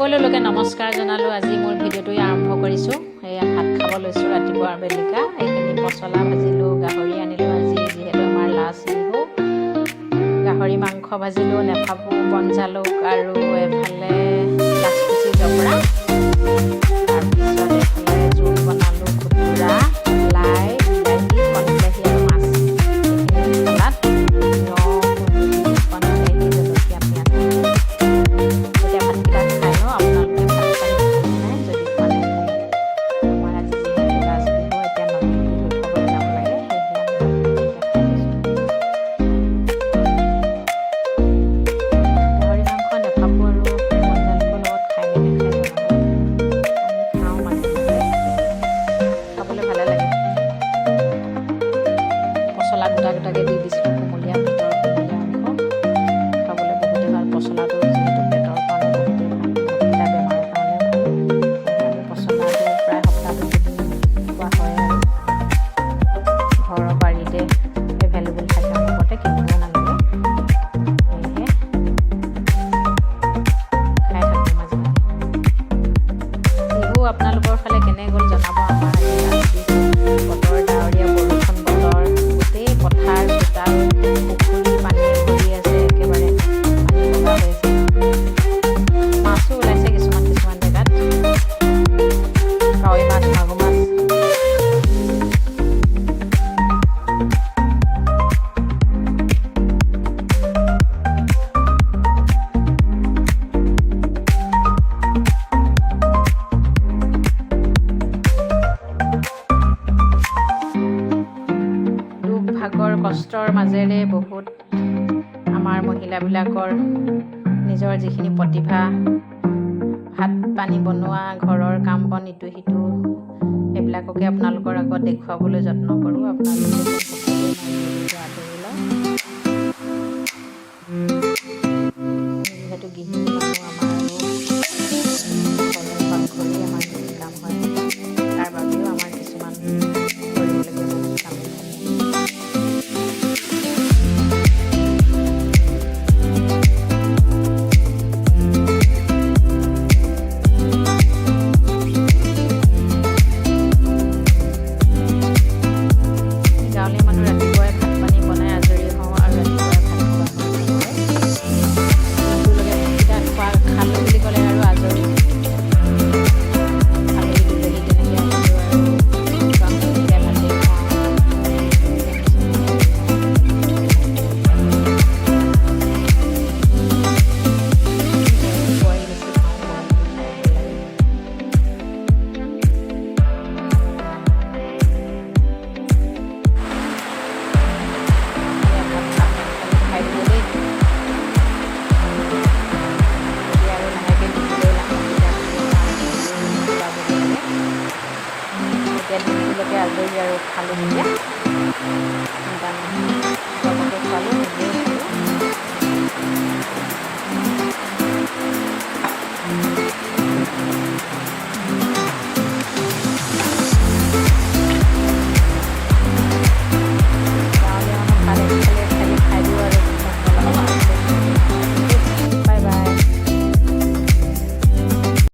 সকলোকে নমস্কাৰ জনালোঁ। আজি মোৰ ভিডিঅ'টো আৰম্ভ কৰিছোঁ। এয়া ভাত খাব লৈছোঁ ৰাতিপুৱা বেলিকা। এইখিনি পচলা ভাজিলোঁ, গাহৰি আনিলোঁ আজি যিহেতু আমাৰ লাষ্ট বিহু। গাহৰি মাংস ভাজিলোঁ, নেফাফু, বন জালুক আৰু এফালে লাচকুচি জবৰা। তাৰপিছত এফালে জোল বনালোঁ, খুতুৰা, লাই, বিলাহী, কণবিলাহী আৰু মাছ। এইখিনি মছলাত গোটাকে দি দিছিলোঁ। কোমলীয়া ভিতৰৰ কোমলীয়া অংশ খাবলৈ বহুতেই ভাল। পচলাটো যিহেতু পেটৰ কাৰণে বহুতেই ভাল, বহুতকেইটা বেমাৰৰ কাৰণে ভাল। আমি পচলাটো প্ৰায় সপ্তাহটো খোৱা হয় আৰু ঘৰৰ বাৰীতে এভেইলেবল থাকে, অন্ততে কিনিব নালাগে। সেয়েহে খাই থাকোঁ মাজে মাজে। বিহু আপোনালোকৰ ফালে কেনে গ'ল জনাব। আমাৰ বতৰ ডাৱৰীয়া, বৰষুণ বতৰ, গোটেই পথাৰ চোতাল পুখুৰী পানীয়ে ভৰি আছে, একেবাৰে পানী লগা হৈ আছে। মাছো ওলাইছে কিছুমান জেগাত, কাৱৈ মাছ, মাগুৰ মাছ। ভাগৰ কষ্টৰ মাজেৰে বহুত আমাৰ মহিলাবিলাকৰ নিজৰ যিখিনি প্ৰতিভা, ভাত পানী বনোৱা, ঘৰৰ কাম বন ইটো সিটো, সেইবিলাককে আপোনালোকৰ আগত দেখুৱাবলৈ যত্ন কৰোঁ। আপোনালোকে আঁতৰি লওক। যিহেতু গৃহিণী মানুহ আমাৰ ঘৰৰ পাকঘৰেই আমাৰ কাম হয়, তাৰ বাবেও আমাৰ কিছুমান কৰিবলগীয়া বহুত কাম থাকে। গাঁৱলীয়া মানুহ ৰাতিপুৱাই ভাত পানী বনাই আজৰি হওঁ আৰু ৰাতিপুৱাই ভাত খোৱা খালোঁ বুলি ক'লে আৰু আজৰি। আলহী দুলহী তেনেকৈ আহিলোঁ আৰু মিলাই ভাতেই খুৱাওঁ। আজৰি আৰু খালোঁ তেতিয়া